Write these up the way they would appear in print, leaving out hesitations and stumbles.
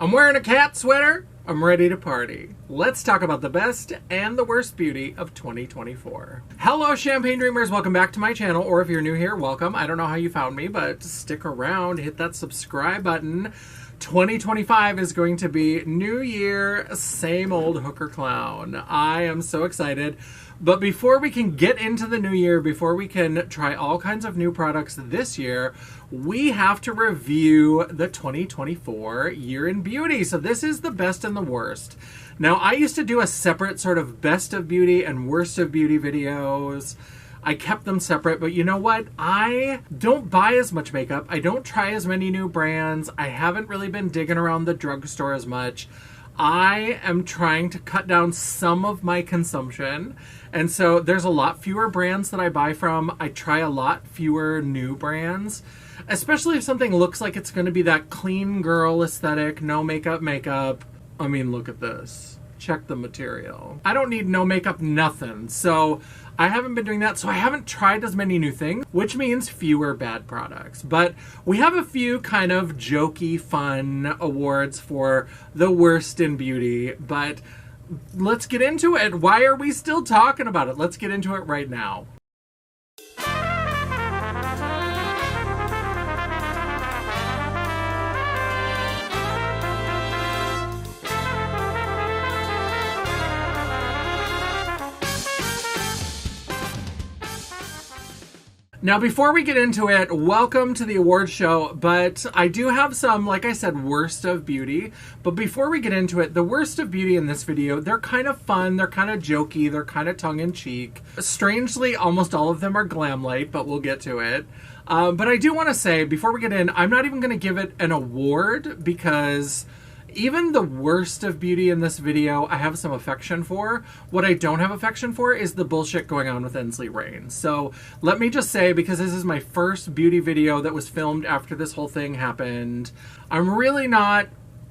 I'm wearing a cat sweater. I'm ready to party. Let's talk about the best and the worst beauty of 2024. Hello, Champagne Dreamers. Welcome back to my channel, or if you're new here, welcome. I don't know how you found me, but stick around, hit that subscribe button. 2025 is going to be new year, same old hooker clown. I am so excited. But before we can get into the new year, before we can try all kinds of new products this year, we have to review the 2024 year in beauty. So this is the best and the worst. Now, I used to do a separate sort of best of beauty and worst of beauty videos. I kept them separate, but you know what? I don't buy as much makeup. I don't try as many new brands. I haven't really been digging around the drugstore as much. I am trying to cut down some of my consumption. And so there's a lot fewer brands that I buy from. I try a lot fewer new brands, especially if something looks like it's going to be that clean girl aesthetic, no makeup. I mean, look at this. Check the material. I don't need no makeup, nothing. So I haven't been doing that. So I haven't tried as many new things, which means fewer bad products. But we have a few kind of jokey, fun awards for the worst in beauty. But let's get into it. Why are we still talking about it? Let's get into it right now. Now, before we get into it, welcome to the award show, but I do have some, like I said, worst of beauty. But before we get into it, the worst of beauty in this video, they're kind of fun, they're kind of jokey, they're kind of tongue-in-cheek. Strangely, almost all of them are glam light, but we'll get to it. But I do want to say, before we get in, I'm not even going to give it an award because even the worst of beauty in this video, I have some affection for. What I don't have affection for is the bullshit going on with Ensley Rain. So let me just say, because this is my first beauty video that was filmed after this whole thing happened, I'm really not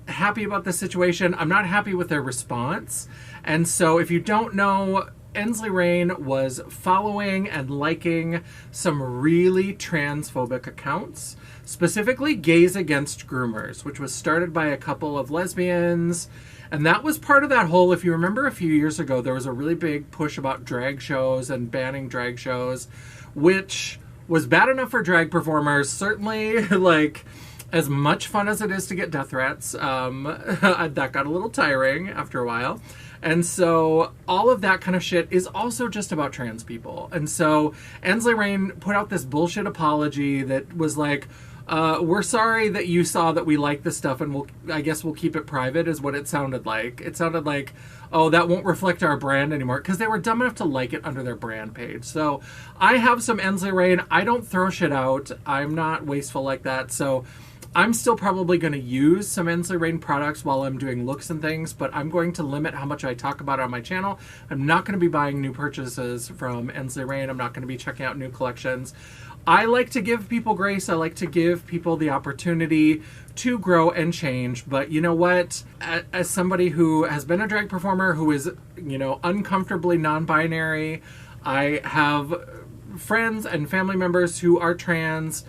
happy about this situation. I'm not happy with their response. And so if you don't know, Ensley Rain was following and liking some really transphobic accounts, specifically Gays Against Groomers, which was started by a couple of lesbians. And that was part of that whole, if you remember a few years ago, there was a really big push about drag shows and banning drag shows, which was bad enough for drag performers. Certainly, like, as much fun as it is to get death threats, that got a little tiring after a while. And so all of that kind of shit is also just about trans people. And so Ensley Rain put out this bullshit apology that was like, we're sorry that you saw that we like this stuff, and I guess we'll keep it private, is what it sounded like. It sounded like, oh, that won't reflect our brand anymore, because they were dumb enough to like it under their brand page. So I have some Ensley Rain. I don't throw shit out. I'm not wasteful like that. So I'm still probably going to use some Ensley Rain products while I'm doing looks and things, but I'm going to limit how much I talk about it on my channel. I'm not going to be buying new purchases from Ensley Rain. I'm not going to be checking out new collections. I like to give people grace. I like to give people the opportunity to grow and change. But you know what? As somebody who has been a drag performer, who is, you know, uncomfortably non-binary, I have friends and family members who are trans.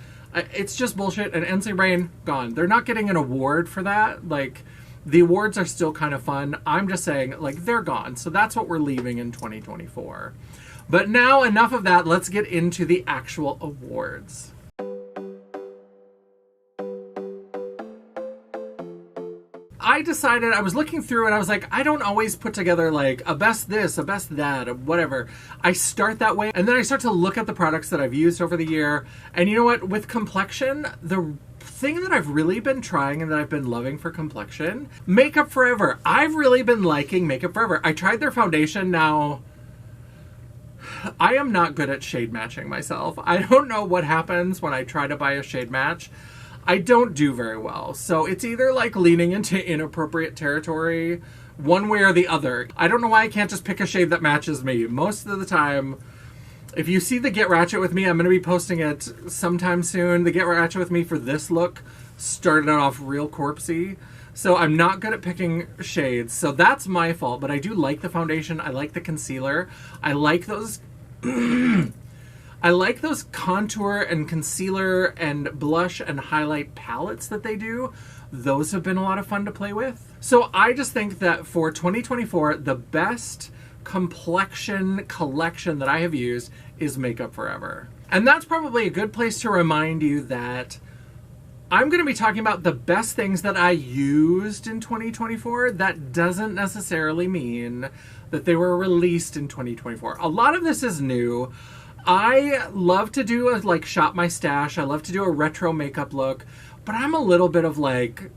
It's just bullshit, and Ensley Rain, gone. They're not getting an award for that. Like, the awards are still kind of fun. I'm just saying, like, they're gone. So that's what we're leaving in 2024. But now, enough of that. Let's get into the actual awards. I decided, I was looking through and I was like, I don't always put together like a best this, a best that, a whatever. I start that way, and then I start to look at the products that I've used over the year. And you know what? With complexion, the thing that I've really been trying and that I've been loving for complexion, Makeup Forever. I've really been liking Makeup Forever. I tried their foundation. Now, I am not good at shade matching myself. I don't know what happens when I try to buy a shade match. I don't do very well. So it's either like leaning into inappropriate territory one way or the other. I don't know why I can't just pick a shade that matches me. Most of the time, if you see the Get Ratchet With Me, I'm going to be posting it sometime soon. The Get Ratchet With Me for this look started off real corpsey. So I'm not good at picking shades. So that's my fault. But I do like the foundation. I like the concealer. I like those I like those contour and concealer and blush and highlight palettes that they do. those have been a lot of fun to play with. So I just think that for 2024, the best complexion collection that I have used is Makeup Forever. And that's probably a good place to remind you that I'm going to be talking about the best things that I used in 2024. That doesn't necessarily mean that they were released in 2024. A lot of this is new. I love to do a like shop my stash. I love to do a retro makeup look, but I'm a little bit of like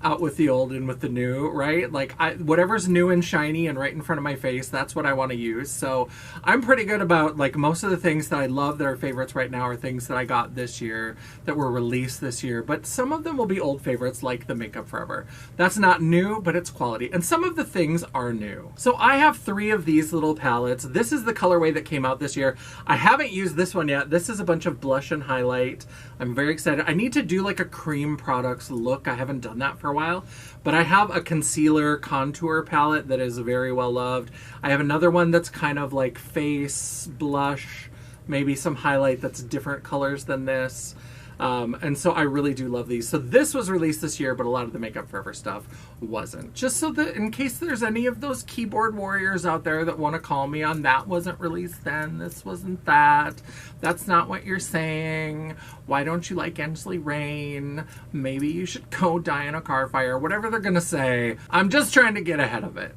out with the old and with the new, right? Like whatever's new and shiny and right in front of my face, that's what I want to use. So I'm pretty good about like most of the things that I love that are favorites right now are things that I got this year that were released this year, but some of them will be old favorites like the Makeup Forever. That's not new, but it's quality. And some of the things are new. So I have 3 of these little palettes. This is the colorway that came out this year. I haven't used this one yet. This is a bunch of blush and highlight. I'm very excited. I need to do like a cream products look. I haven't done that for a while, but I have a concealer contour palette that is very well loved. I have another one that's kind of like face, blush, maybe some highlight that's different colors than this. And so I really do love these. So this was released this year, but a lot of the Makeup Forever stuff wasn't. Just so that in case there's any of those keyboard warriors out there that want to call me on that wasn't released then, this wasn't that, that's not what you're saying, why don't you like Angela Rain, maybe you should go die in a car fire, whatever they're gonna say. I'm just trying to get ahead of it.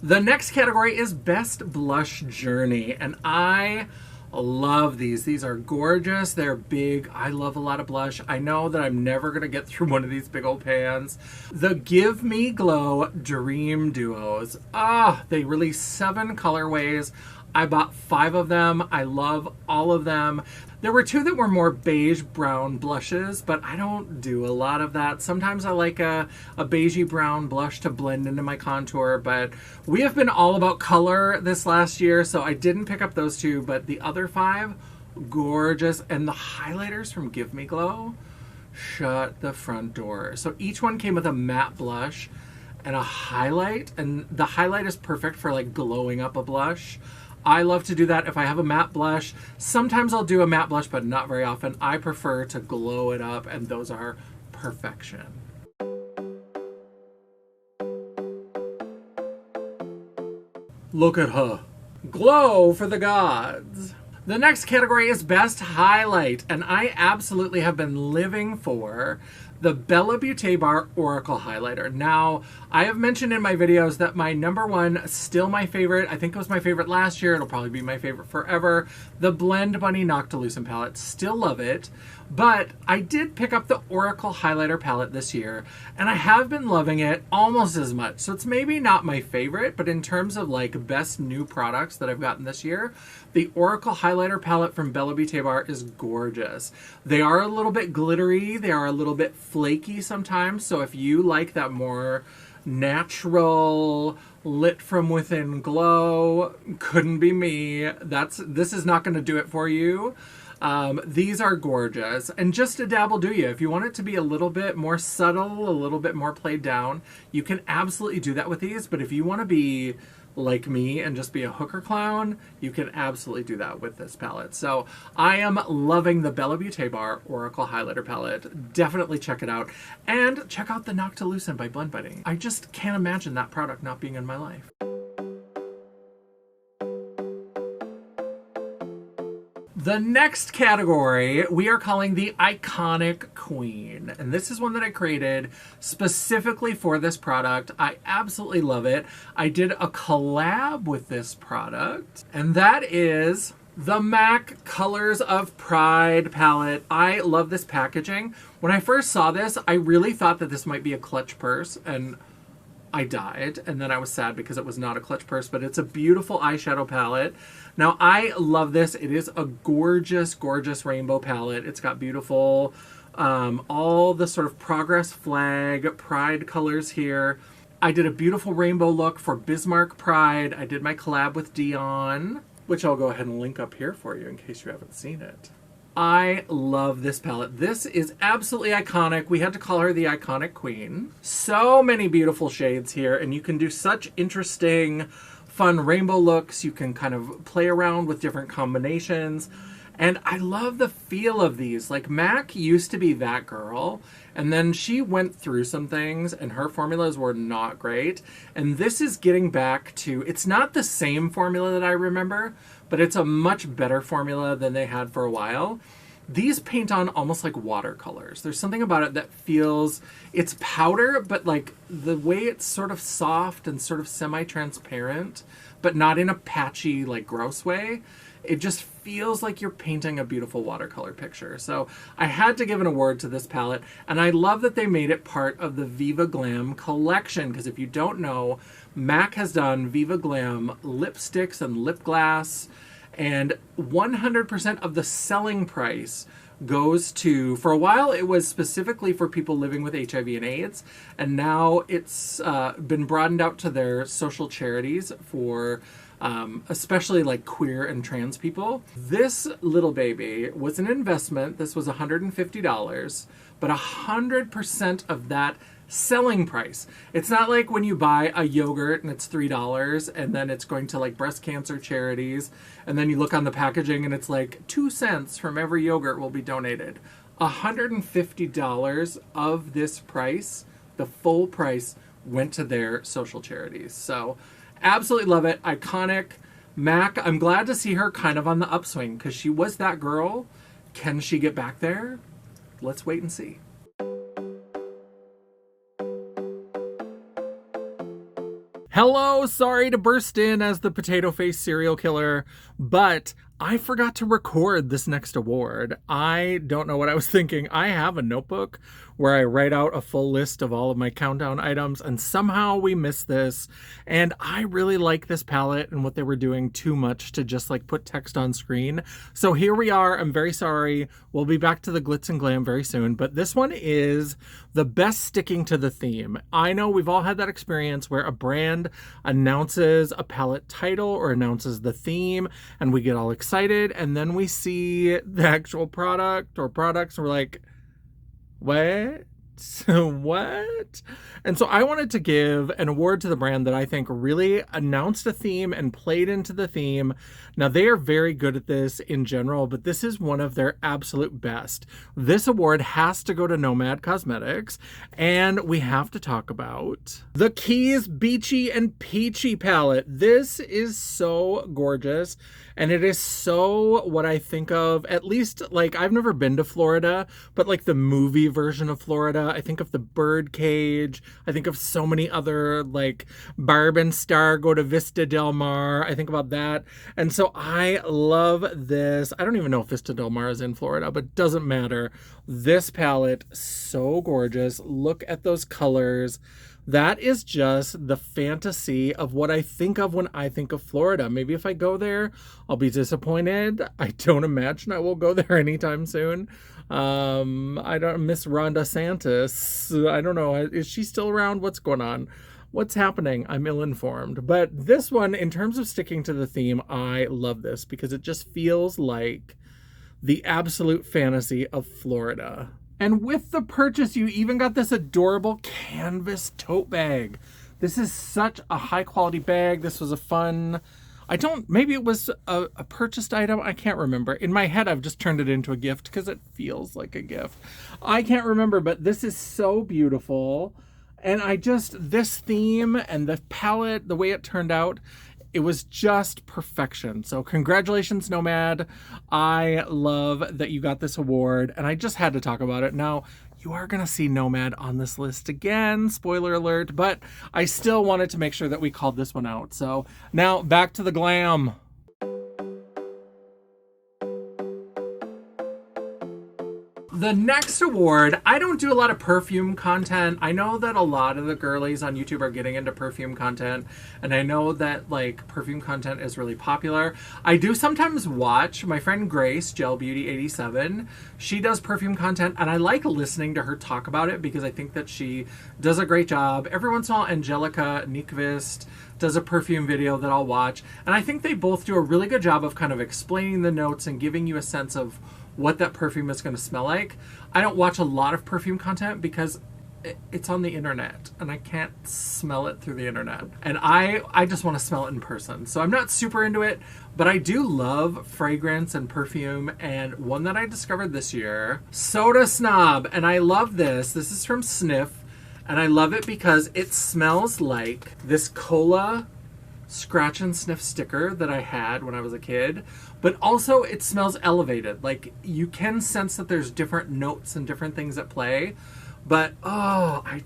The next category is Best Blush Journey, and I love these. These are gorgeous. They're big. I love a lot of blush. I know that I'm never going to get through one of these big old pans. The Give Me Glow Dream Duos. They released 7 colorways. I bought 5 of them. I love all of them. There were 2 that were more beige brown blushes, but I don't do a lot of that. Sometimes I like a beigey brown blush to blend into my contour, but we have been all about color this last year, so I didn't pick up those 2, but the other 5, gorgeous. And the highlighters from Give Me Glow, shut the front door. So each one came with a matte blush and a highlight, and the highlight is perfect for like glowing up a blush. I love to do that if I have a matte blush. Sometimes I'll do a matte blush, but not very often. I prefer to glow it up, and those are perfection. Look at her. Glow for the gods. The next category is Best Highlight, and I absolutely have been living for the Bella Beauté Bar Oracle Highlighter. Now, I have mentioned in my videos that my number one, still my favorite, I think it was my favorite last year, it'll probably be my favorite forever, the Blend Bunny Noctilucent palette. Still love it, but I did pick up the Oracle Highlighter palette this year, and I have been loving it almost as much. So it's maybe not my favorite, but in terms of like best new products that I've gotten this year, the Oracle Highlighter palette from Bella Beauté Bar is gorgeous. They are a little bit glittery, they are a little bit flaky sometimes, so if you like that more natural, lit from within glow, couldn't be me. This is not going to do it for you. These are gorgeous, and just a dab will do you. If you want it to be a little bit more subtle, a little bit more played down, you can absolutely do that with these, but if you want to be like me and just be a hooker clown, you can absolutely do that with this palette. So I am loving the Bella Beauté Bar Oracle Highlighter palette. Definitely check it out. And check out the Noctilucent by Blend Bunny. I just can't imagine that product not being in my life. The next category we are calling the Iconic Queen. And this is one that I created specifically for this product. I absolutely love it. I did a collab with this product, and that is the MAC Colors of Pride palette. I love this packaging. When I first saw this, I really thought that this might be a clutch purse, and I died, and then I was sad because it was not a clutch purse, but it's a beautiful eyeshadow palette. Now, I love this. It is a gorgeous, gorgeous rainbow palette. It's got beautiful, all the sort of progress flag, pride colors here. I did a beautiful rainbow look for Bismarck Pride. I did my collab with Dion, which I'll go ahead and link up here for you in case you haven't seen it. I love this palette. This is absolutely iconic. We had to call her the Iconic Queen. So many beautiful shades here, and you can do such interesting, fun rainbow looks. You can kind of play around with different combinations. And I love the feel of these. Like, MAC used to be that girl, and then she went through some things, and her formulas were not great. And this is getting back to, it's not the same formula that I remember, but it's a much better formula than they had for a while. These paint on almost like watercolors. There's something about it that feels, it's powder, but like the way it's sort of soft and sort of semi-transparent, but not in a patchy, like gross way. It just feels like you're painting a beautiful watercolor picture. So I had to give an award to this palette, and I love that they made it part of the Viva Glam collection, because if you don't know, MAC has done Viva Glam lipsticks and lip gloss, and 100% of the selling price goes to, for a while it was specifically for people living with HIV and AIDS, and now it's been broadened out to their social charities for especially like queer and trans people. This little baby was an investment. This was $150, but 100% of that selling price. It's not like when you buy a yogurt and it's $3 and then it's going to like breast cancer charities, and then you look on the packaging and it's like 2 cents from every yogurt will be donated. $150 of this price, the full price, went to their social charities. So absolutely love it. Iconic. MAC, I'm glad to see her kind of on the upswing, because she was that girl. Can she get back there? Let's wait and see. Hello, sorry to burst in as the potato face serial killer, but I forgot to record this next award. I don't know what I was thinking. I have a notebook where I write out a full list of all of my countdown items, and somehow we missed this. And I really like this palette and what they were doing too much to just like put text on screen. So here we are. I'm very sorry. We'll be back to the glitz and glam very soon, but this one is the best sticking to the theme. I know we've all had that experience where a brand announces a palette title or announces the theme, and we get all excited, and then we see the actual product or products, and we're like, what? What? And so I wanted to give an award to the brand that I think really announced a theme and played into the theme. Now, they are very good at this in general, but this is one of their absolute best. This award has to go to Nomad Cosmetics, and we have to talk about the Keys Beachy and Peachy palette. This is so gorgeous, and it is so what I think of, at least, like, I've never been to Florida, but like the movie version of Florida. I think of the bird cage. I think of so many other, like, Barb and Star go to Vista Del Mar. I think about that. And so I love this. I don't even know if Vista Del Mar is in Florida, but doesn't matter. This palette, so gorgeous. Look at those colors. That is just the fantasy of what I think of when I think of Florida. Maybe if I go there, I'll be disappointed. I don't imagine I will go there anytime soon. I don't miss Rhonda Santis. I don't know. Is she still around? What's going on? What's happening? I'm ill-informed. But this one, in terms of sticking to the theme, I love this because it just feels like the absolute fantasy of Florida. And with the purchase, you even got this adorable canvas tote bag. This is such a high quality bag. This was a fun, maybe it was a purchased item. I can't remember. In my head, I've just turned it into a gift because it feels like a gift. I can't remember, but this is so beautiful. And this theme and the palette, the way it turned out, it was just perfection. So congratulations, Nomad. I love that you got this award, and I just had to talk about it. Now, you are going to see Nomad on this list again, spoiler alert, but I still wanted to make sure that we called this one out. So now back to the glam. The next award, I don't do a lot of perfume content. I know that a lot of the girlies on YouTube are getting into perfume content, and I know that like perfume content is really popular. I do sometimes watch my friend Grace, Gel Beauty 87. She does perfume content, and I like listening to her talk about it because I think that she does a great job. Every once in a while, Angelica Nyqvist does a perfume video that I'll watch, and I think they both do a really good job of kind of explaining the notes and giving you a sense of what that perfume is going to smell like. I don't watch a lot of perfume content because it's on the internet and I can't smell it through the internet. And I just want to smell it in person. So I'm not super into it, but I do love fragrance and perfume. And one that I discovered this year, Soda Snob. And I love this. This is from Sniff. And I love it because it smells like this cola scratch and sniff sticker that I had when I was a kid, but also it smells elevated. Like you can sense that there's different notes and different things at play, but oh, I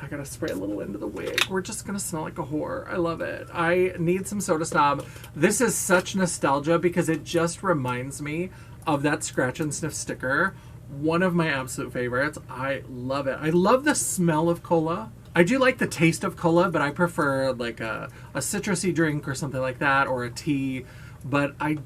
gotta spray a little into the wig. We're just gonna smell like a whore. I love it. I need some Soda Snob. This is such nostalgia because it just reminds me of that scratch and sniff sticker. One of my absolute favorites. I love it. I love the smell of cola. I do like the taste of cola, but I prefer like a citrusy drink or something like that, or a tea. But I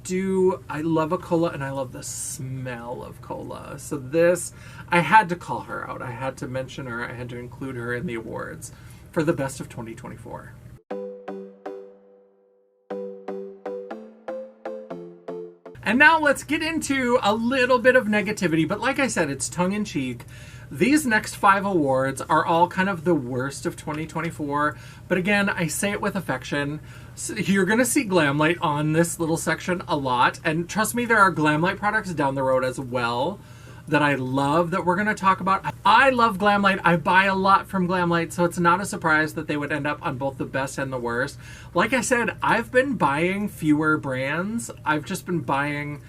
love a cola and I love the smell of cola. So this, I had to call her out. I had to mention her. I had to include her in the awards for the best of 2024. And now let's get into a little bit of negativity, but like I said, it's tongue-in-cheek. These next 5 awards are all kind of the worst of 2024, but again, I say it with affection. So you're going to see Glamlight on this little section a lot, and trust me, there are Glamlight products down the road as well that I love that we're going to talk about. I love Glamlight. I buy a lot from Glamlight, so it's not a surprise that they would end up on both the best and the worst. Like I said, I've been buying fewer brands. I've just been buying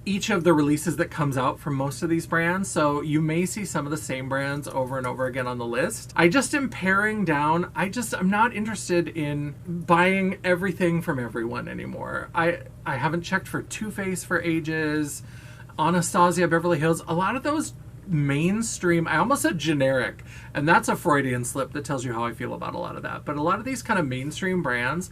each of the releases that comes out from most of these brands, so you may see some of the same brands over and over again on the list. I just am paring down. I'm not interested in buying everything from everyone anymore. I haven't checked for Too Faced for ages. Anastasia, Beverly Hills, a lot of those mainstream, I almost said generic, and that's a Freudian slip that tells you how I feel about a lot of that. But a lot of these kind of mainstream brands,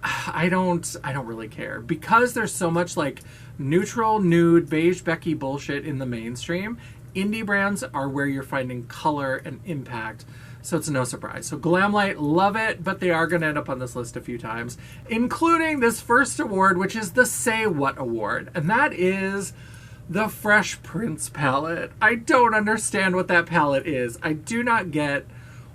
I don't really care because there's so much like neutral, nude, beige, Becky bullshit in the mainstream. Indie brands are where you're finding color and impact. So it's no surprise. So Glamlight, love it, but they are going to end up on this list a few times, including this first award, which is the Say What Award. And that is the Fresh Prince palette. I don't understand what that palette is. I do not get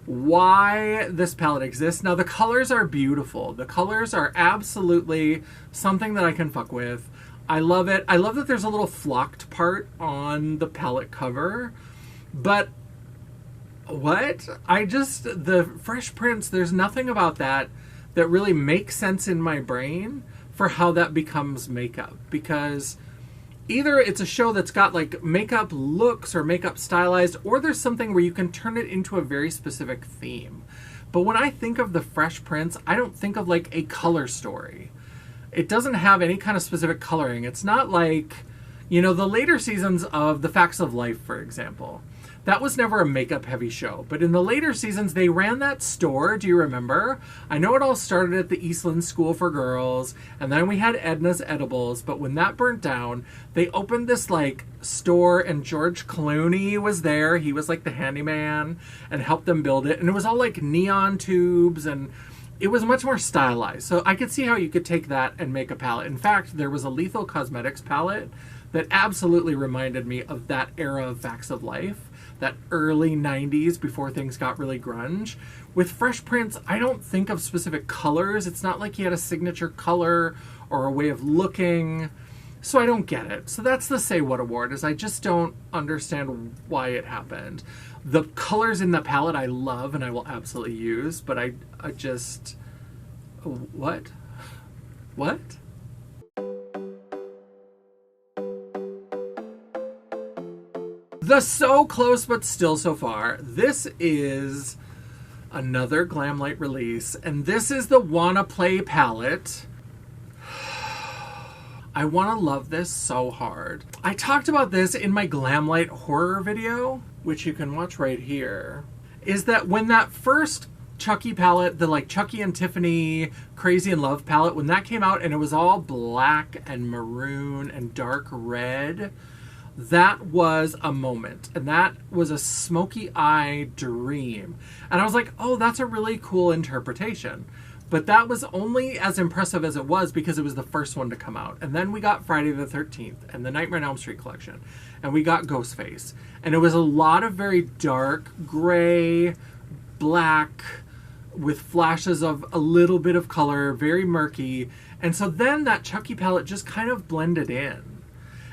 why this palette exists. Now, the colors are beautiful. The colors are absolutely something that I can fuck with. I love it. I love that there's a little flocked part on the palette cover, but what? The Fresh Prince, there's nothing about that really makes sense in my brain for how that becomes makeup. Because either it's a show that's got like makeup looks or makeup stylized, or there's something where you can turn it into a very specific theme. But when I think of the Fresh Prince, I don't think of like a color story. It doesn't have any kind of specific coloring. It's not like, the later seasons of The Facts of Life, for example. That was never a makeup heavy show, but in the later seasons, they ran that store. Do you remember? I know it all started at the Eastland School for Girls, and then we had Edna's Edibles, but when that burnt down, they opened this like store, and George Clooney was there. He was like the handyman and helped them build it, and it was all like neon tubes, and it was much more stylized. So I could see how you could take that and make a palette. In fact, there was a Lethal Cosmetics palette that absolutely reminded me of that era of Facts of Life. That early 90s before things got really grunge. With Fresh Prince, I don't think of specific colors. It's not like he had a signature color or a way of looking. So I don't get it. So that's the Say What Award, is I just don't understand why it happened. The colors in the palette I love and I will absolutely use, but I just... What? What? The So Close But Still So Far. This is another Glamlight release, and this is the Wanna Play palette. I want to love this so hard. I talked about this in my Glamlight horror video, which you can watch right here, is that when that first Chucky palette, the like Chucky and Tiffany Crazy in Love palette, when that came out and it was all black and maroon and dark red, that was a moment, and that was a smoky eye dream. And I was like, oh, that's a really cool interpretation. But that was only as impressive as it was because it was the first one to come out. And then we got Friday the 13th and the Nightmare on Elm Street collection. And we got Ghostface. And it was a lot of very dark, gray, black, with flashes of a little bit of color, very murky. And so then that Chucky palette just kind of blended in.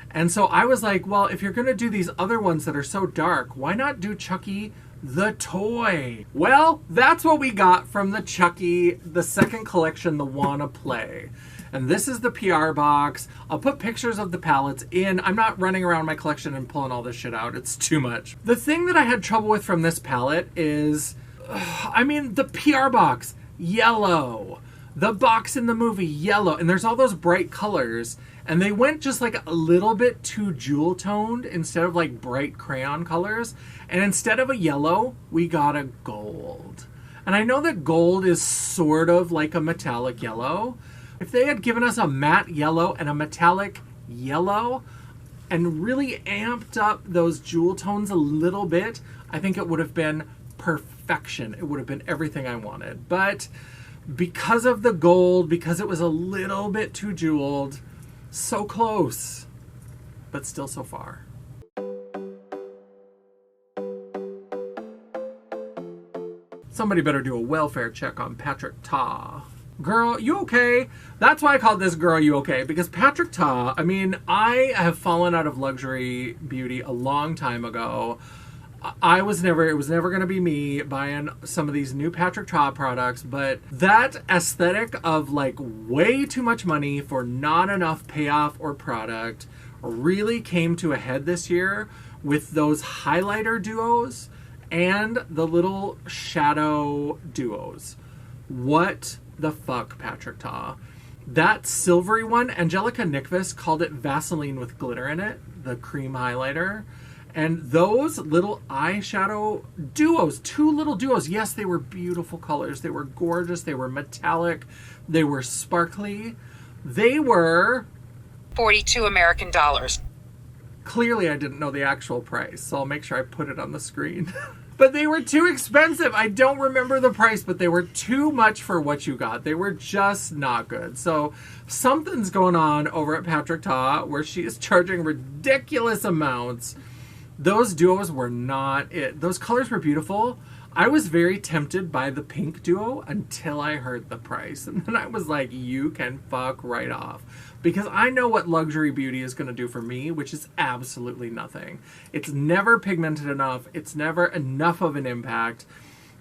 And so I was like, well, if you're going to do these other ones that are so dark, why not do Chucky the toy? Well, that's what we got from the Chucky, the second collection, the Wanna Play. And this is the PR box. I'll put pictures of the palettes in. I'm not running around my collection and pulling all this shit out. It's too much. The thing that I had trouble with from this palette is, I mean, the PR box, yellow. The box in the movie, yellow. And there's all those bright colors. And they went just like a little bit too jewel toned instead of like bright crayon colors. And instead of a yellow, we got a gold. And I know that gold is sort of like a metallic yellow. If they had given us a matte yellow and a metallic yellow and really amped up those jewel tones a little bit, I think it would have been perfection. It would have been everything I wanted. But because of the gold, because it was a little bit too jeweled, so close, but still so far. Somebody better do a welfare check on Patrick Ta. Girl, you okay? That's why I called this Girl, You Okay? Because Patrick Ta, I mean, I have fallen out of luxury beauty a long time ago. It was never going to be me buying some of these new Patrick Ta products, but that aesthetic of like way too much money for not enough payoff or product really came to a head this year with those highlighter duos and the little shadow duos. What the fuck, Patrick Ta? That silvery one, Angelica Nickvis called it Vaseline with glitter in it, the cream highlighter. And those little eyeshadow duos, two little duos, yes, they were beautiful colors. They were gorgeous. They were metallic. They were sparkly. They were 42 American dollars. Clearly, I didn't know the actual price, so I'll make sure I put it on the screen. But they were too expensive. I don't remember the price, but they were too much for what you got. They were just not good. So something's going on over at Patrick Ta where she is charging ridiculous amounts. Those duos were not it. Those colors were beautiful. I was very tempted by the pink duo until I heard the price. And then I was like, you can fuck right off. Because I know what luxury beauty is going to do for me, which is absolutely nothing. It's never pigmented enough. It's never enough of an impact.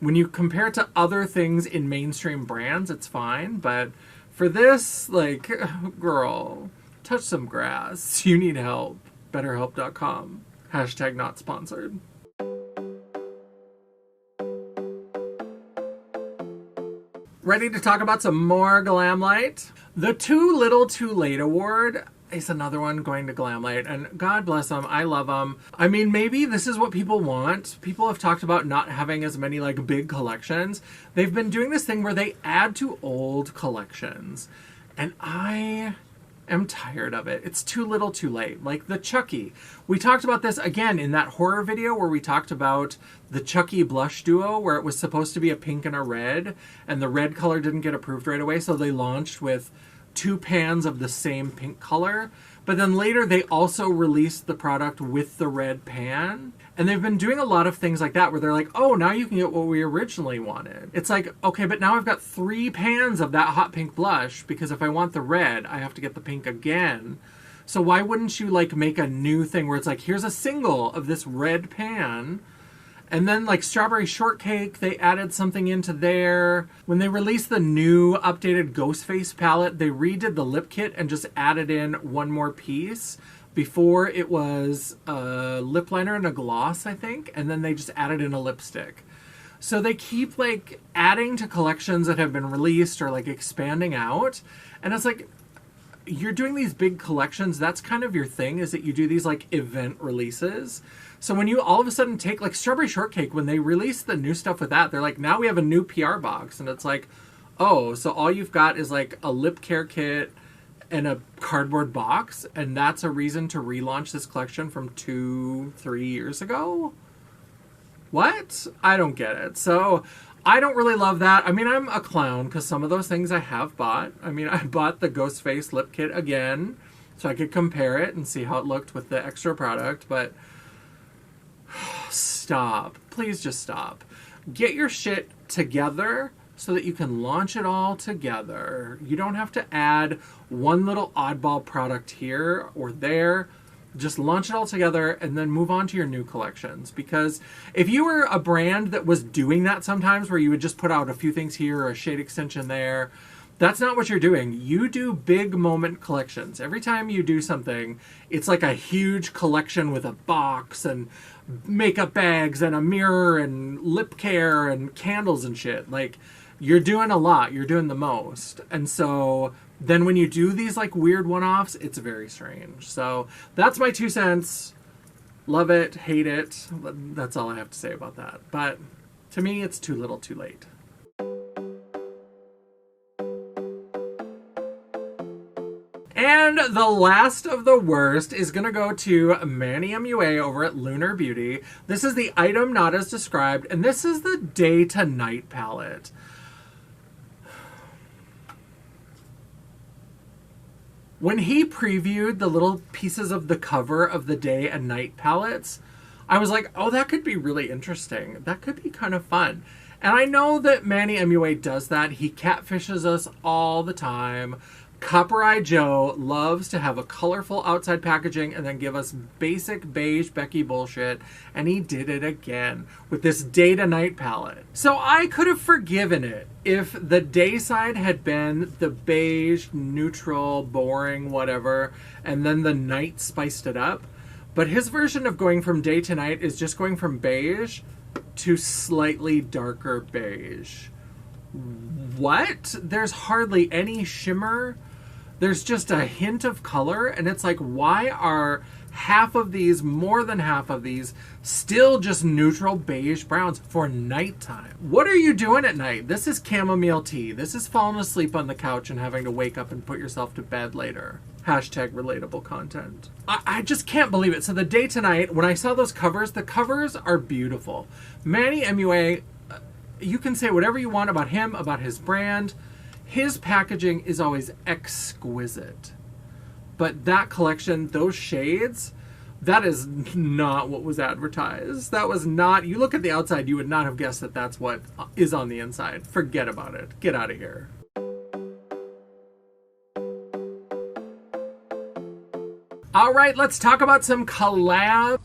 When you compare it to other things in mainstream brands, it's fine. But for this, like, girl, touch some grass. You need help. BetterHelp.com. Hashtag not sponsored. Ready to talk about some more Glamlight? The Too Little Too Late Award is another one going to Glamlight, and God bless them. I love them. I mean, maybe this is what people want. People have talked about not having as many like big collections. They've been doing this thing where they add to old collections, and I am tired of it. It's too little too late. Like the Chucky. We talked about this again in that horror video where we talked about the Chucky blush duo where it was supposed to be a pink and a red, and the red color didn't get approved right away, so they launched with 2 pans of the same pink color. But then later they also released the product with the red pan. And they've been doing a lot of things like that where they're like, oh, now you can get what we originally wanted. It's like, okay, but now I've got 3 pans of that hot pink blush because if I want the red, I have to get the pink again. So why wouldn't you like make a new thing where it's like, here's a single of this red pan. And then like Strawberry Shortcake, they added something into there. When they released the new updated Ghostface palette, they redid the lip kit and just added in one more piece. Before it was a lip liner and a gloss, I think. And then they just added in a lipstick. So they keep like adding to collections that have been released or like expanding out. And it's like, you're doing these big collections. That's kind of your thing, is that you do these like event releases. So when you all of a sudden take like Strawberry Shortcake, when they release the new stuff with that, they're like, now we have a new PR box. And it's like, oh, so all you've got is like a lip care kit and a cardboard box, and that's a reason to relaunch this collection from 2-3 years ago? What? I don't get it. So I don't really love that. I mean, I'm a clown because some of those things I have bought. I mean, I bought the Ghostface lip kit again so I could compare it and see how it looked with the extra product, but stop. Please just stop. Get your shit together so that you can launch it all together. You don't have to add one little oddball product here or there. Just launch it all together and then move on to your new collections. Because if you were a brand that was doing that sometimes, where you would just put out a few things here or a shade extension there, that's not what you're doing. You do big moment collections. Every time you do something, it's like a huge collection with a box and makeup bags and a mirror and lip care and candles and shit. Like, you're doing a lot. You're doing the most. And so then when you do these like weird one-offs, it's very strange. So that's my 2 cents. Love it, hate it. That's all I have to say about that. But to me, it's too little too late. And the last of the worst is going to go to Manny MUA over at Lunar Beauty. This is the item not as described, and this is the Day to Night palette. When he previewed the little pieces of the cover of the Day and Night palettes, I was like, oh, that could be really interesting. That could be kind of fun. And I know that Manny MUA does that. He catfishes us all the time. Copper Eye Joe loves to have a colorful outside packaging and then give us basic beige Becky bullshit, and he did it again with this Day to Night palette. So I could have forgiven it if the day side had been the beige, neutral, boring, whatever, and then the night spiced it up. But his version of going from day to night is just going from beige to slightly darker beige. What? There's hardly any shimmer. There's just a hint of color, and it's like, why are half of these, more than half of these, still just neutral beige browns for nighttime? What are you doing at night? This is chamomile tea. This is falling asleep on the couch and having to wake up and put yourself to bed later. Hashtag relatable content. I just can't believe it. So the Day to Night, when I saw those covers, the covers are beautiful. Manny MUA, you can say whatever you want about him, about his brand. His packaging is always exquisite. But that collection, those shades, that is not what was advertised. That was not, you look at the outside, you would not have guessed that that's what is on the inside. Forget about it. Get out of here. All right, let's talk about some collabs.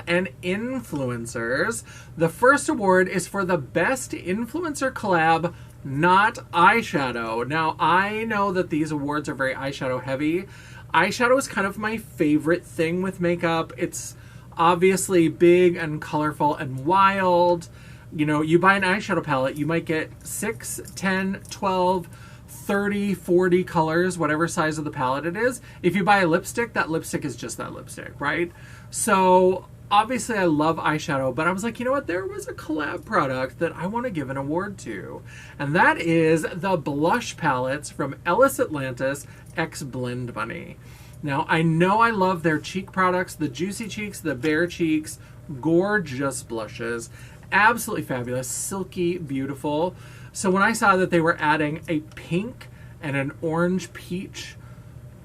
And influencers. The first award is for the best influencer collab, not eyeshadow. Now, I know that these awards are very eyeshadow heavy. Eyeshadow is kind of my favorite thing with makeup. It's obviously big and colorful and wild. You know, you buy an eyeshadow palette, you might get 6, 10, 12, 30, 40 colors, whatever size of the palette it is. If you buy a lipstick, that lipstick is just that lipstick, right? So obviously I love eyeshadow, but I was like, you know what? There was a collab product that I want to give an award to. And that is the blush palettes from Ellis Atlantis x Blend Bunny. Now, I know I love their cheek products, the Juicy Cheeks, the Bare Cheeks, gorgeous blushes, absolutely fabulous, silky, beautiful. So when I saw that they were adding a pink and an orange peach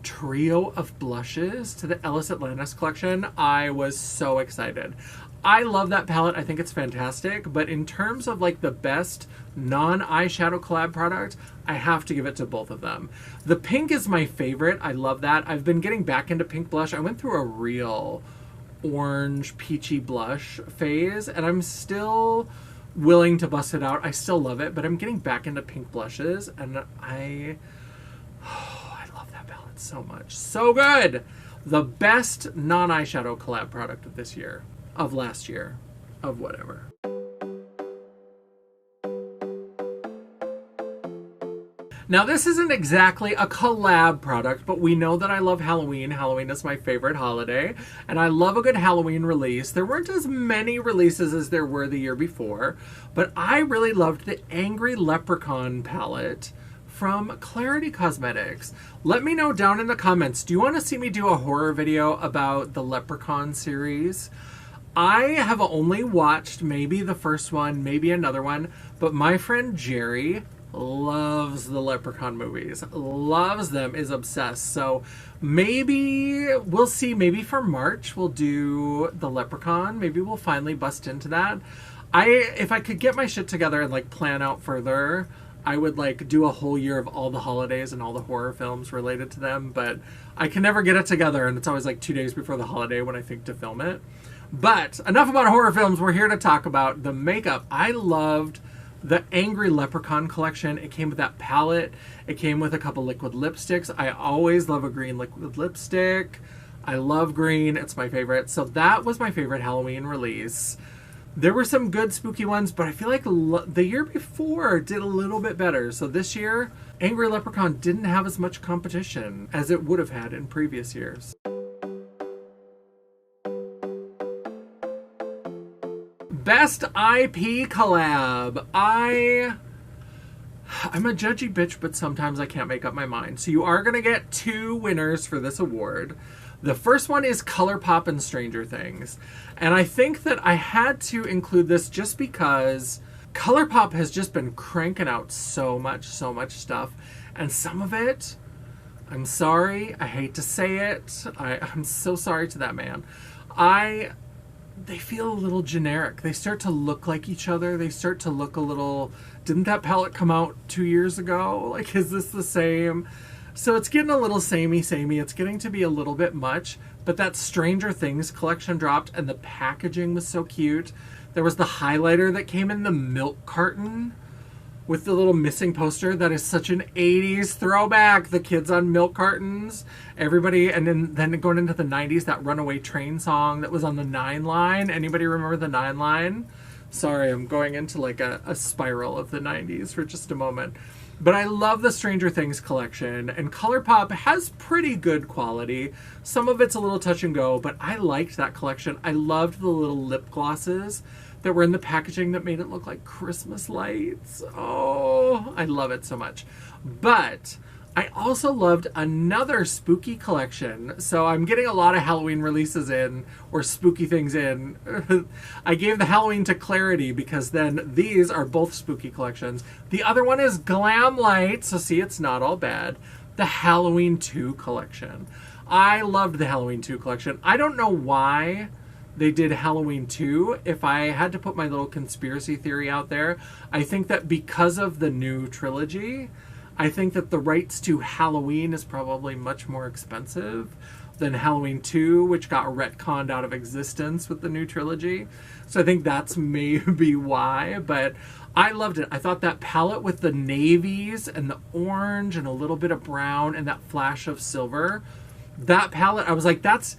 trio of blushes to the Ellis Atlantis collection, I was so excited. I love that palette. I think it's fantastic. But in terms of like the best non-eyeshadow collab product, I have to give it to both of them. The pink is my favorite. I love that. I've been getting back into pink blush. I went through a real orange peachy blush phase, and I'm still willing to bust it out. I still love it, but I'm getting back into pink blushes, and I love that palette so much. So good! The best non-eyeshadow collab product of this year, of last year, of whatever. Now, this isn't exactly a collab product, but we know that I love Halloween. Halloween is my favorite holiday, and I love a good Halloween release. There weren't as many releases as there were the year before, but I really loved the Angry Leprechaun palette from Clarity Cosmetics. Let me know down in the comments, do you want to see me do a horror video about the Leprechaun series? I have only watched maybe the first one, maybe another one, but my friend Jaye loves the Leprechaun movies, loves them, is obsessed. So maybe we'll see, maybe for March we'll do the Leprechaun. Maybe we'll finally bust into that. If I could get my shit together and like plan out further, I would like do a whole year of all the holidays and all the horror films related to them, but I can never get it together, and it's always like 2 days before the holiday when I think to film it. But enough about horror films. We're here to talk about the makeup. I loved the Angry Leprechaun collection. It came with that palette. It came with a couple liquid lipsticks. I always love a green liquid lipstick. I love green. It's my favorite. So that was my favorite Halloween release. There were some good spooky ones, but I feel like the year before did a little bit better. So this year, Angry Leprechaun didn't have as much competition as it would have had in previous years. Best IP collab. I'm a judgy bitch, but sometimes I can't make up my mind. So you are going to get 2 winners for this award. The first one is ColourPop and Stranger Things. And I think that I had to include this just because ColourPop has just been cranking out so much stuff. And some of it, I'm sorry, I hate to say it, I'm so sorry to that man. They feel a little generic. They start to look like each other. They start to look a little... Didn't that palette come out 2 years ago? Like, is this the same? So it's getting a little samey. It's getting to be a little bit much. But that Stranger Things collection dropped, and the packaging was so cute. There was the highlighter that came in the milk carton with the little missing poster. That is such an 80s throwback. The kids on milk cartons. Everybody, and then going into the 90s, that Runaway Train song that was on the 9 line. Anybody remember the 9 line? Sorry, I'm going into like a spiral of the 90s for just a moment. But I love the Stranger Things collection, and ColourPop has pretty good quality. Some of it's a little touch and go, but I liked that collection. I loved the little lip glosses that were in the packaging that made it look like Christmas lights. Oh, I love it so much. But I also loved another spooky collection. So I'm getting a lot of Halloween releases in, or spooky things in. I gave the Halloween to Clarity because then these are both spooky collections. The other one is Glamlight, so see, it's not all bad. The Halloween 2 collection. I loved the Halloween 2 collection. I don't know why they did Halloween 2. If I had to put my little conspiracy theory out there, I think that because of the new trilogy, I think that the rights to Halloween is probably much more expensive than Halloween 2, which got retconned out of existence with the new trilogy. So I think that's maybe why, but I loved it. I thought that palette with the navies and the orange and a little bit of brown and that flash of silver, that palette, I was like, that's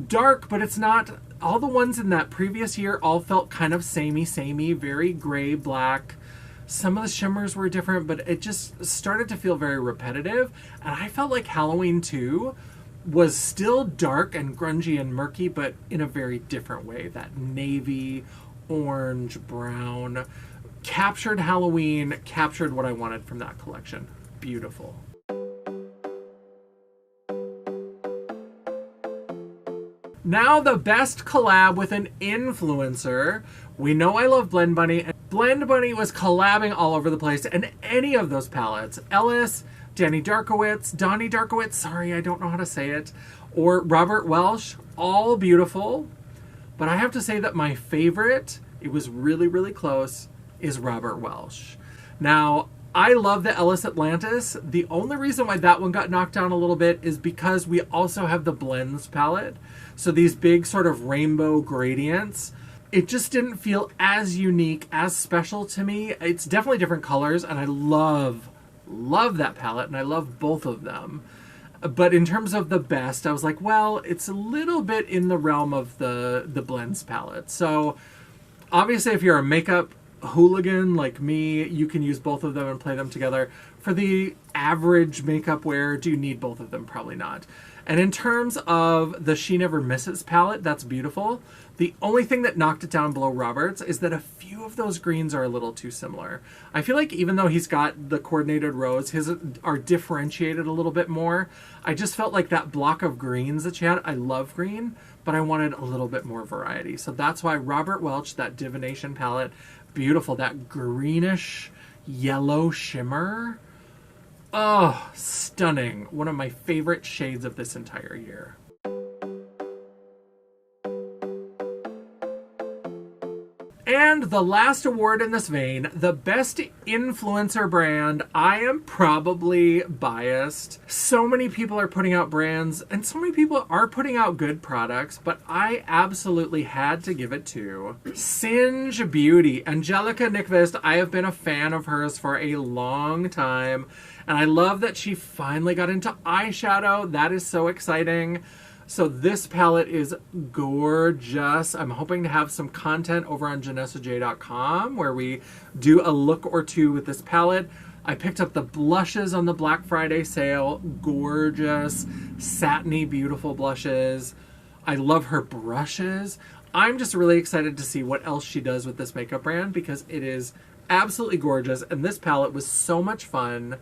dark, but it's not. All the ones in that previous year all felt kind of samey, very gray, black. Some of the shimmers were different, but it just started to feel very repetitive. And I felt like Halloween 2 was still dark and grungy and murky, but in a very different way. That navy, orange, brown captured Halloween, captured what I wanted from that collection. Beautiful. Now the best collab with an influencer. We know I love Blend Bunny, and Blend Bunny was collabing all over the place, and any of those palettes, Ellis, Donnie Darkowitz, sorry, I don't know how to say it, or Robert Welsh, all beautiful. But I have to say that my favorite, it was really close, is Robert Welsh. Now, I love the Ellis Atlantis. The only reason why that one got knocked down a little bit is because we also have the Blends palette. So these big sort of rainbow gradients. It just didn't feel as unique, as special to me. It's definitely different colors, and I love that palette, and I love both of them. But in terms of the best, I was like, well, it's a little bit in the realm of the Blends palette. So obviously, if you're a makeup hooligan like me, you can use both of them and play them together. For the average makeup wearer, do you need both of them? Probably not. And in terms of the She Never Misses palette, that's beautiful. The only thing that knocked it down below Robert's is that a few of those greens are a little too similar. I feel like even though he's got the coordinated rows, his are differentiated a little bit more. I just felt like that block of greens that she had, I love green, but I wanted a little bit more variety. So that's why Robert Welch, that Divination palette, beautiful. That greenish yellow shimmer. Oh, stunning. One of my favorite shades of this entire year. And the last award in this vein, the best influencer brand. I am probably biased. So many people are putting out brands and so many people are putting out good products, but I absolutely had to give it to Singe Beauty. Angelica Nyqvist, I have been a fan of hers for a long time. And I love that she finally got into eyeshadow. That is so exciting. So this palette is gorgeous. I'm hoping to have some content over on JanessaJ.com where we do a look or two with this palette. I picked up the blushes on the Black Friday sale. Gorgeous, satiny, beautiful blushes. I love her brushes. I'm just really excited to see what else she does with this makeup brand because it is absolutely gorgeous. And this palette was so much fun,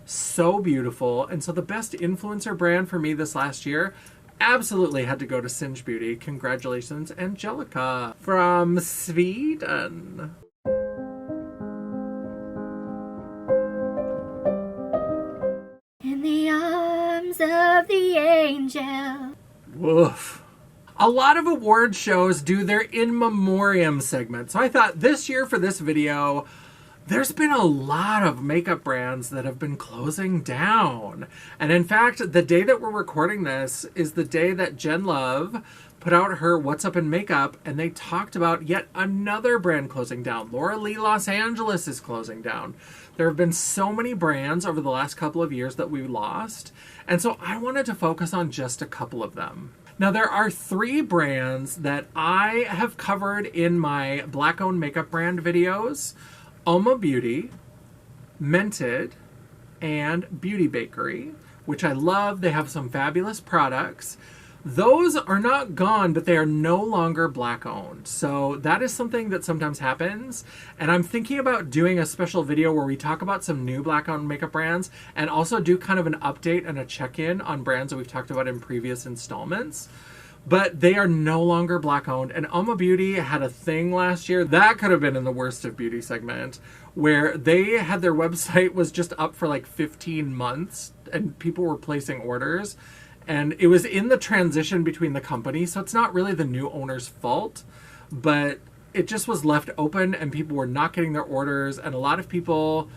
so beautiful. And so the best influencer brand for me this last year absolutely had to go to Singe Beauty. Congratulations, Angelica from Sweden. In the arms of the angel. Woof. A lot of award shows do their in memoriam segment. So I thought this year for this video, there's been a lot of makeup brands that have been closing down. And in fact, the day that we're recording this is the day that Jen Love put out her What's Up in Makeup, and they talked about yet another brand closing down. Laura Lee Los Angeles is closing down. There have been so many brands over the last couple of years that we lost, and so I wanted to focus on just a couple of them. Now, there are 3 brands that I have covered in my Black-owned makeup brand videos. Oma Beauty, Mented, and Beauty Bakery, which I love. They have some fabulous products. Those are not gone, but they are no longer Black owned. So that is something that sometimes happens. And I'm thinking about doing a special video where we talk about some new Black owned makeup brands and also do kind of an update and a check-in on brands that we've talked about in previous installments. But they are no longer Black owned. And Oma Beauty had a thing last year that could have been in the worst of beauty segment where they had their website was just up for like 15 months and people were placing orders. And it was in the transition between the companies. So it's not really the new owner's fault, but it just was left open and people were not getting their orders. And a lot of people,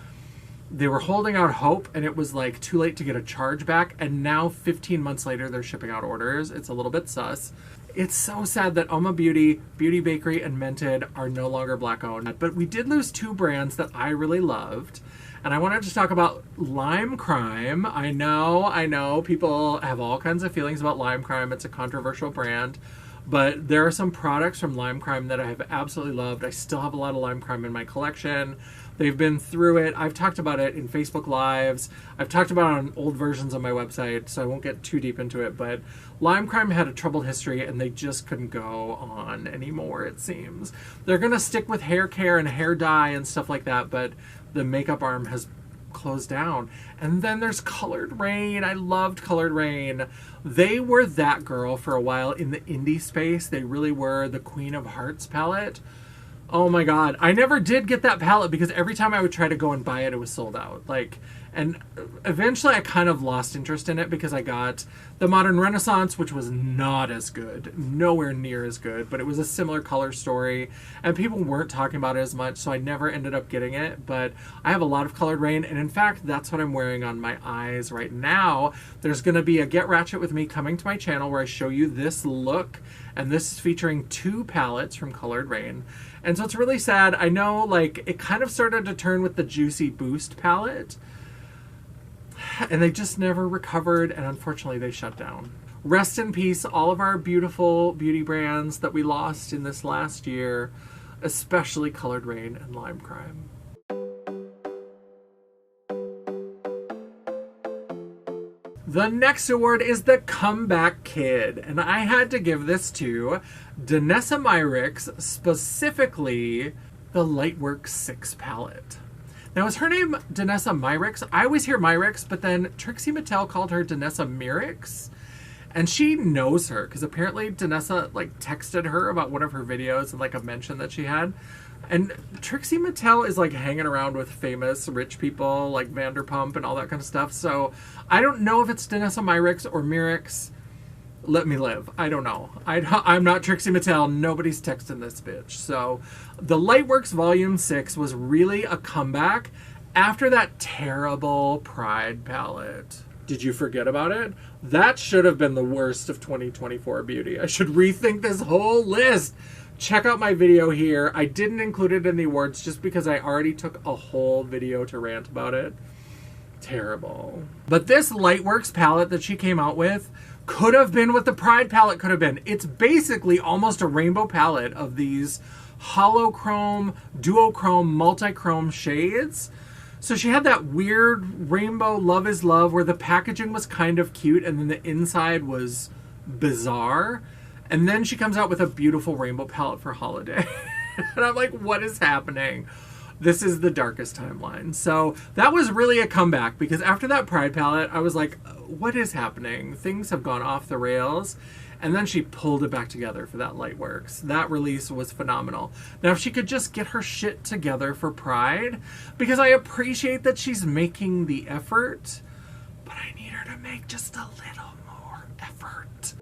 they were holding out hope and it was like too late to get a charge back. And now 15 months later, they're shipping out orders. It's a little bit sus. It's so sad that Oma Beauty, Beauty Bakery, and Mented are no longer Black owned. But we did lose 2 brands that I really loved. And I wanted to talk about Lime Crime. I know, people have all kinds of feelings about Lime Crime. It's a controversial brand. But there are some products from Lime Crime that I have absolutely loved. I still have a lot of Lime Crime in my collection. They've been through it. I've talked about it in Facebook Lives. I've talked about it on old versions of my website, so I won't get too deep into it. But Lime Crime had a troubled history, and they just couldn't go on anymore, it seems. They're going to stick with hair care and hair dye and stuff like that, but the makeup arm has closed down. And then there's Colored Rain. I loved Colored Rain. They were that girl for a while in the indie space. They really were the Queen of Hearts palette. Oh my god. I never did get that palette because every time I would try to go and buy it, it was sold out. And eventually I kind of lost interest in it because I got the Modern Renaissance, which was not as good, nowhere near as good, but it was a similar color story and people weren't talking about it as much, so I never ended up getting it. But I have a lot of Colored Rain, and in fact, that's what I'm wearing on my eyes right now. There's going to be a Get Ratchet with Me coming to my channel where I show you this look, and this is featuring 2 palettes from Colored Rain. And so it's really sad. I know, it kind of started to turn with the Juicy Boost palette, and they just never recovered, and unfortunately they shut down. Rest in peace, all of our beautiful beauty brands that we lost in this last year. especially Colored Rain and Lime Crime. The next award is the Comeback Kid, and I had to give this to Danessa Myricks, specifically the Lightworks 6 palette. Now, is her name Danessa Myricks? I always hear Myricks, but then Trixie Mattel called her Danessa Myricks, and she knows her, because apparently Danessa, like, texted her about one of her videos and, like, a mention that she had. And Trixie Mattel is, like, hanging around with famous rich people, like Vanderpump and all that kind of stuff. So I don't know if it's Danessa Myricks or Myricks. Let me live. I don't know. I'm not Trixie Mattel. Nobody's texting this bitch. So the Lightworks Volume 6 was really a comeback after that terrible Pride palette. Did you forget about it? That should have been the worst of 2024 beauty. I should rethink this whole list. Check out my video here. I didn't include it in the awards just because I already took a whole video to rant about it. Terrible. But this Lightworks palette that she came out with could have been what the Pride palette could have been. It's basically almost a rainbow palette of these holochrome, duochrome, multichrome shades. So she had that weird rainbow Love is Love where the packaging was kind of cute and then the inside was bizarre. And then she comes out with a beautiful rainbow palette for holiday. And I'm like, what is happening? This is the darkest timeline. So that was really a comeback because after that Pride palette, I was like, what is happening? Things have gone off the rails. And then she pulled it back together for that Lightworks. That release was phenomenal. Now, if she could just get her shit together for Pride, because I appreciate that she's making the effort, but I need her to make just a little more effort.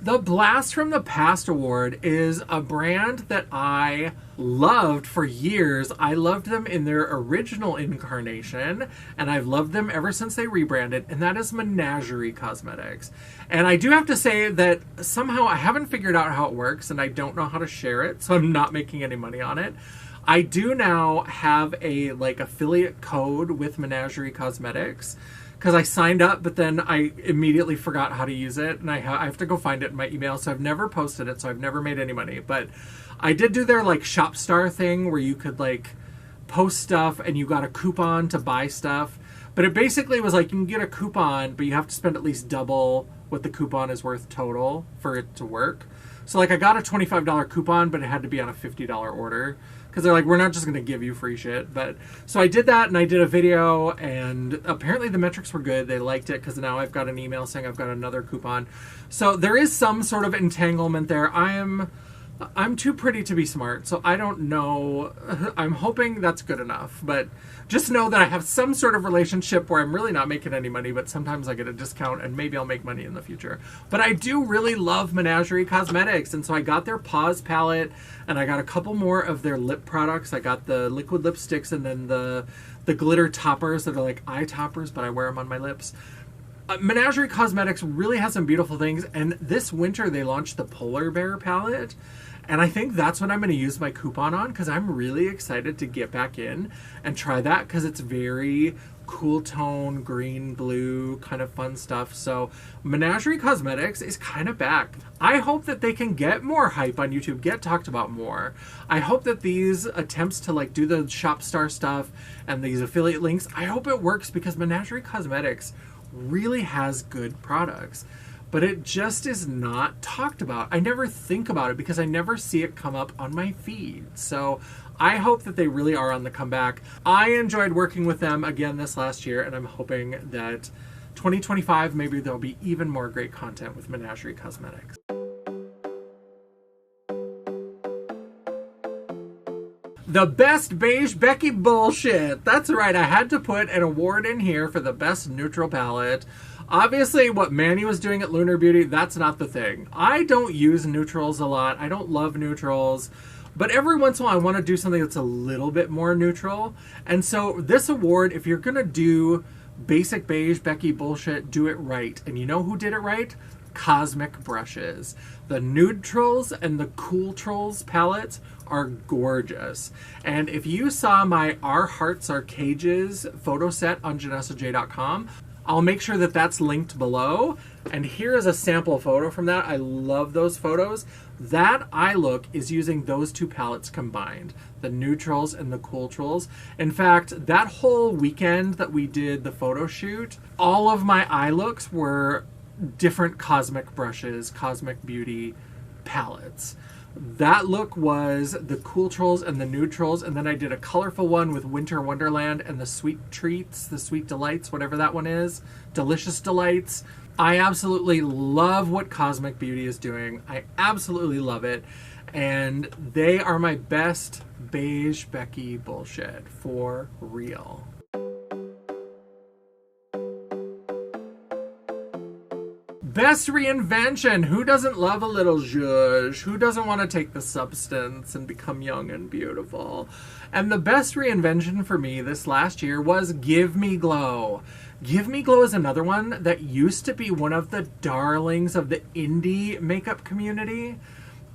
The Blast from the Past Award is a brand that I loved for years. I loved them in their original incarnation, and I've loved them ever since they rebranded, and that is Menagerie Cosmetics. And I do have to say that somehow I haven't figured out how it works, and I don't know how to share it, so I'm not making any money on it. I do now have a affiliate code with Menagerie Cosmetics, because I signed up, but then I immediately forgot how to use it, and I have to go find it in my email, so I've never posted it, so I've never made any money. But I did do their Shop Star thing where you could post stuff and you got a coupon to buy stuff. But it basically was you can get a coupon, but you have to spend at least double what the coupon is worth total for it to work. So I got a $25 coupon, but it had to be on a $50 order. Because they're we're not just going to give you free shit. But so I did that, and I did a video, and apparently the metrics were good. They liked it, because now I've got an email saying I've got another coupon. So there is some sort of entanglement there. I'm too pretty to be smart, so I don't know. I'm hoping that's good enough. But just know that I have some sort of relationship where I'm really not making any money, but sometimes I get a discount, and maybe I'll make money in the future. But I do really love Menagerie Cosmetics, and so I got their Pause palette, and I got a couple more of their lip products. I got the liquid lipsticks and then the glitter toppers that are eye toppers, but I wear them on my lips. Menagerie Cosmetics really has some beautiful things, and this winter they launched the Polar Bear palette, and I think that's what I'm going to use my coupon on, because I'm really excited to get back in and try that, because it's very cool tone, green, blue, kind of fun stuff. So Menagerie Cosmetics is kind of back. I hope that they can get more hype on YouTube, get talked about more. I hope that these attempts to do the Shop Star stuff and these affiliate links, I hope it works, because Menagerie Cosmetics really has good products, but it just is not talked about. I never think about it because I never see it come up on my feed. So I hope that they really are on the comeback. I enjoyed working with them again this last year, and I'm hoping that 2025, maybe there'll be even more great content with Menagerie Cosmetics. The best beige Becky bullshit. That's right, I had to put an award in here for the best neutral palette. Obviously, what Manny was doing at Lunar Beauty, that's not the thing. I don't use neutrals a lot. I don't love neutrals. But every once in a while, I want to do something that's a little bit more neutral. And so this award, if you're going to do basic beige Becky bullshit, do it right. And you know who did it right? Cosmic Brushes. The neutrals and the cool trolls palettes are gorgeous. And if you saw my Our Hearts Are Cages photo set on JanessaJ.com, I'll make sure that that's linked below. And here is a sample photo from that. I love those photos. That eye look is using those two palettes combined, the neutrals and the cooltrals. In fact, that whole weekend that we did the photo shoot, all of my eye looks were different Cosmic brushes, Cosmic Beauty palettes. That look was the cooltrals and the neutrals, and then I did a colorful one with Winter Wonderland and the Sweet Treats, the Sweet Delights, whatever that one is, Delicious Delights. I absolutely love what Cosmic Beauty is doing. I absolutely love it. And they are my best Beige Becky bullshit, for real. Best reinvention. Who doesn't love a little zhuzh? Who doesn't want to take the substance and become young and beautiful? And the best reinvention for me this last year was Give Me Glow. Give Me Glow is another one that used to be one of the darlings of the indie makeup community.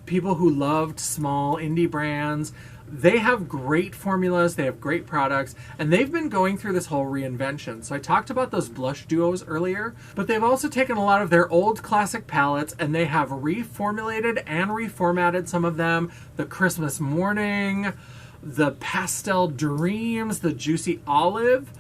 People who loved small indie brands. They have great formulas, they have great products, and they've been going through this whole reinvention. So I talked about those blush duos earlier, but they've also taken a lot of their old classic palettes and they have reformulated and reformatted some of them. The Christmas Morning, the Pastel Dreams, the Juicy Olive.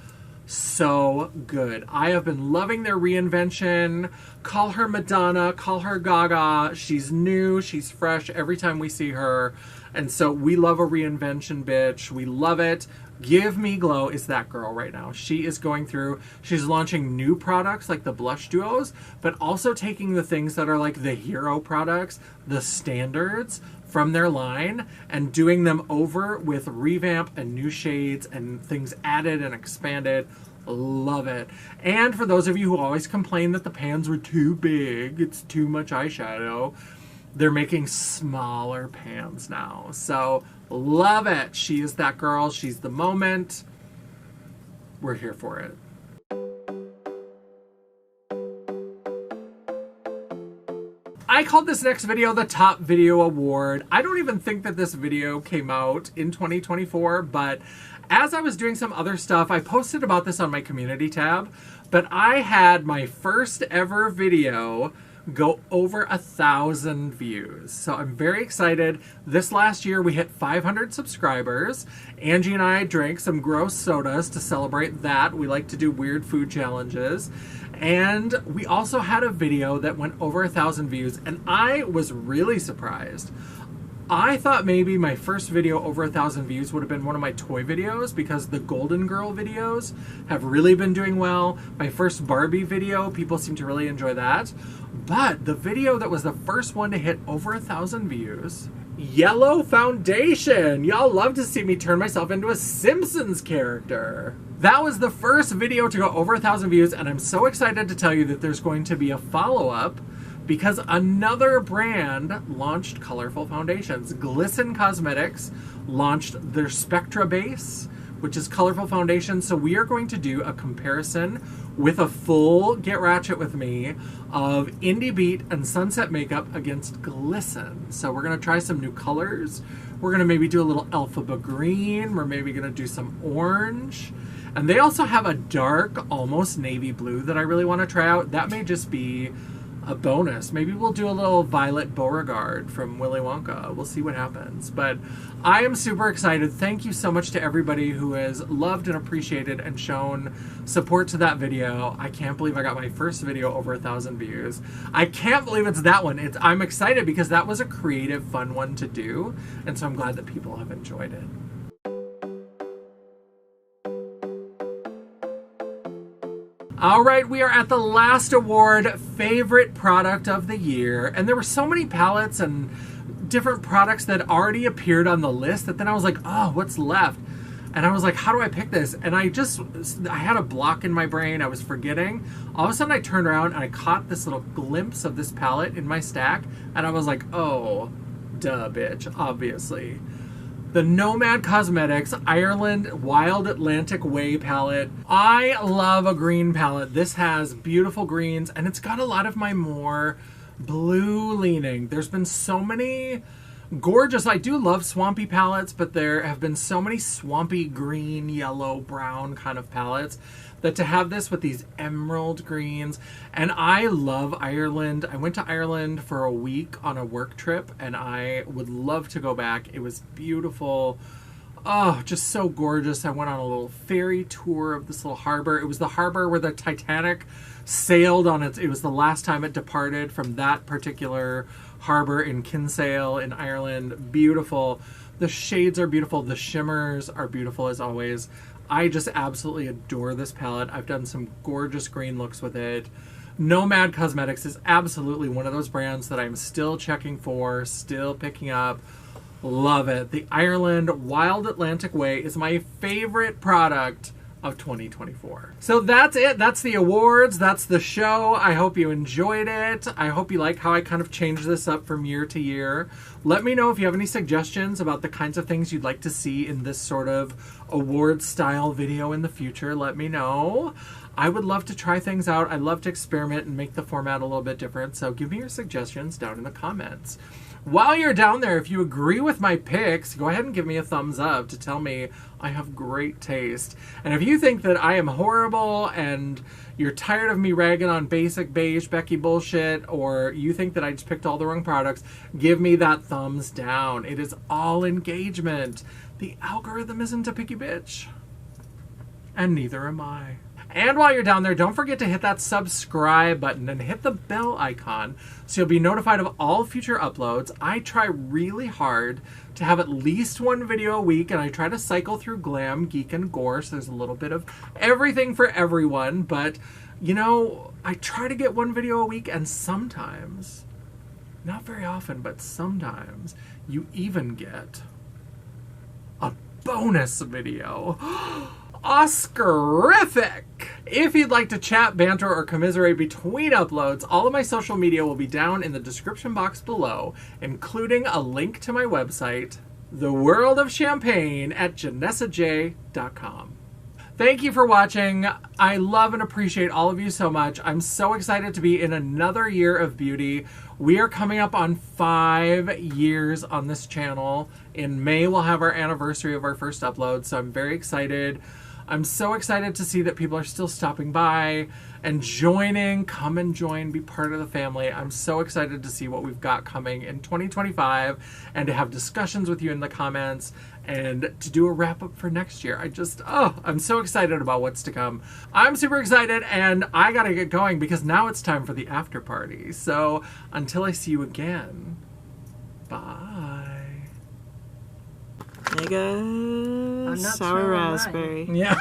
So good. I have been loving their reinvention. Call her Madonna, call her Gaga. She's new, she's fresh every time we see her. And so we love a reinvention, bitch. We love it. Give Me Glow is that girl right now. She is going through, she's launching new products like the blush duos, but also taking the things that are like the hero products, the standards from their line, and doing them over with revamp and new shades and things added and expanded. Love it. And for those of you who always complain that the pans were too big, it's too much eyeshadow, they're making smaller pans now. So love it. She is that girl. She's the moment. We're here for it. I called this next video the Top Video Award. I don't even think that this video came out in 2024, but as I was doing some other stuff, I posted about this on my community tab, but I had my first ever video go over 1,000 views. So I'm very excited. This last year we hit 500 subscribers. Angie and I drank some gross sodas to celebrate that. We like to do weird food challenges. And we also had a video that went over 1,000 views, and I was really surprised. I thought maybe my first video over 1,000 views would have been one of my toy videos because the Golden Girl videos have really been doing well. My first Barbie video, people seem to really enjoy that. But the video that was the first one to hit over 1,000 views, Yellow Foundation. Y'all love to see me turn myself into a Simpsons character. That was the first video to go over 1,000 views, and I'm so excited to tell you that there's going to be a follow-up because another brand launched colorful foundations. Glisten Cosmetics launched their Spectra Base, which is colorful foundation. So we are going to do a comparison with a full Get Ratchet With Me of Indie Beat and Sunset Makeup against Glisten. So we're going to try some new colors. We're going to maybe do a little Elphaba Green. We're maybe going to do some orange. And they also have a dark, almost navy blue that I really want to try out. That may just be a bonus. Maybe we'll do a little Violet Beauregard from Willy Wonka. We'll see what happens. But I am super excited. Thank you so much to everybody who has loved and appreciated and shown support to that video. I can't believe I got my first video over 1,000 views. I can't believe it's that one. I'm excited because that was a creative, fun one to do. And so I'm glad that people have enjoyed it. All right, we are at the last award, favorite product of the year. And there were so many palettes and different products that already appeared on the list that then I was like, oh, what's left? And I was like, how do I pick this? And I had a block in my brain. I was forgetting. All of a sudden I turned around and I caught this little glimpse of this palette in my stack. And I was like, oh, duh, bitch, obviously. The Nomad Cosmetics Ireland Wild Atlantic Way palette. I love a green palette. This has beautiful greens and it's got a lot of my more blue leaning. There's been so many Gorgeous. I do love swampy palettes, but there have been so many swampy green, yellow, brown kind of palettes that to have this with these emerald greens, and I love Ireland. I went to Ireland for a week on a work trip, and I would love to go back. It was beautiful. Oh, just so gorgeous. I went on a little ferry tour of this little harbor. It was the harbor where the Titanic sailed on it was the last time it departed from that particular harbor in Kinsale in Ireland. Beautiful. The shades are beautiful. The shimmers are beautiful as always. I just absolutely adore this palette. I've done some gorgeous green looks with it. Nomad Cosmetics is absolutely one of those brands that I'm still checking for, still picking up. Love it. The Ireland Wild Atlantic Way is my favorite product of 2024. So that's it. That's the awards. That's the show. I hope you enjoyed it. I hope you like how I kind of change this up from year to year. Let me know if you have any suggestions about the kinds of things you'd like to see in this sort of award style video in the future. Let me know. I would love to try things out. I love to experiment and make the format a little bit different. So give me your suggestions down in the comments. While you're down there, if you agree with my picks, go ahead and give me a thumbs up to tell me I have great taste. And if you think that I am horrible and you're tired of me ragging on basic beige Becky bullshit, or you think that I just picked all the wrong products, give me that thumbs down. It is all engagement. The algorithm isn't a picky bitch. And neither am I. And while you're down there, don't forget to hit that subscribe button and hit the bell icon so you'll be notified of all future uploads. I try really hard to have at least one video a week, and I try to cycle through glam, geek, and gore, so there's a little bit of everything for everyone. But, you know, I try to get one video a week, and sometimes, not very often, but sometimes, you even get a bonus video. Oscarific! If you'd like to chat, banter, or commiserate between uploads, all of my social media will be down in the description box below, including a link to my website, The World of Champagne at JanessaJ.com. Thank you for watching. I love and appreciate all of you so much. I'm so excited to be in another year of beauty. We are coming up on 5 years on this channel. In May, we'll have our anniversary of our first upload, so I'm very excited. I'm so excited to see that people are still stopping by and joining. Come and join, be part of the family. I'm so excited to see what we've got coming in 2025 and to have discussions with you in the comments and to do a wrap up for next year. I'm so excited about what's to come. I'm super excited, and I gotta get going because now it's time for the after party. So until I see you again, bye. There goes sour raspberry. Yeah.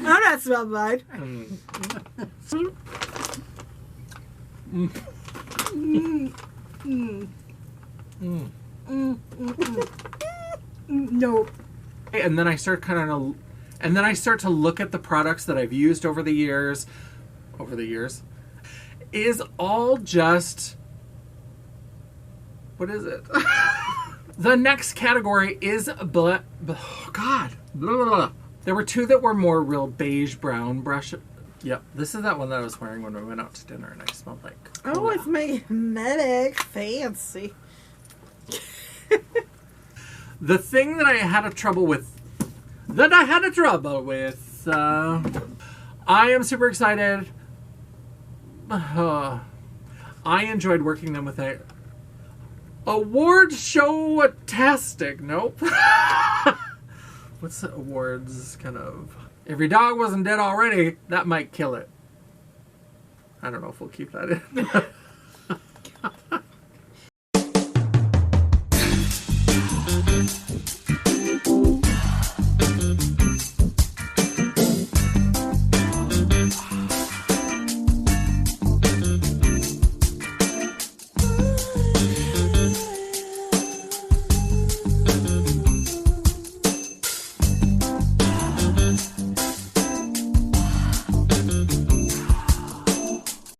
Oh, that smelled mine. No. And then I start to look at the products that I've used over the years. Is all just... What is it? The next category is God. Blah, blah, blah. There were two that were more real beige brown brush. Yep, this is that one that I was wearing when we went out to dinner, and I smelled like cola. Oh, it's my medic. Fancy. The thing that I had a trouble with. I am super excited. I enjoyed working them with a award show-tastic. Nope. What's the awards kind of? If your dog wasn't dead already, that might kill it. I don't know if we'll keep that in.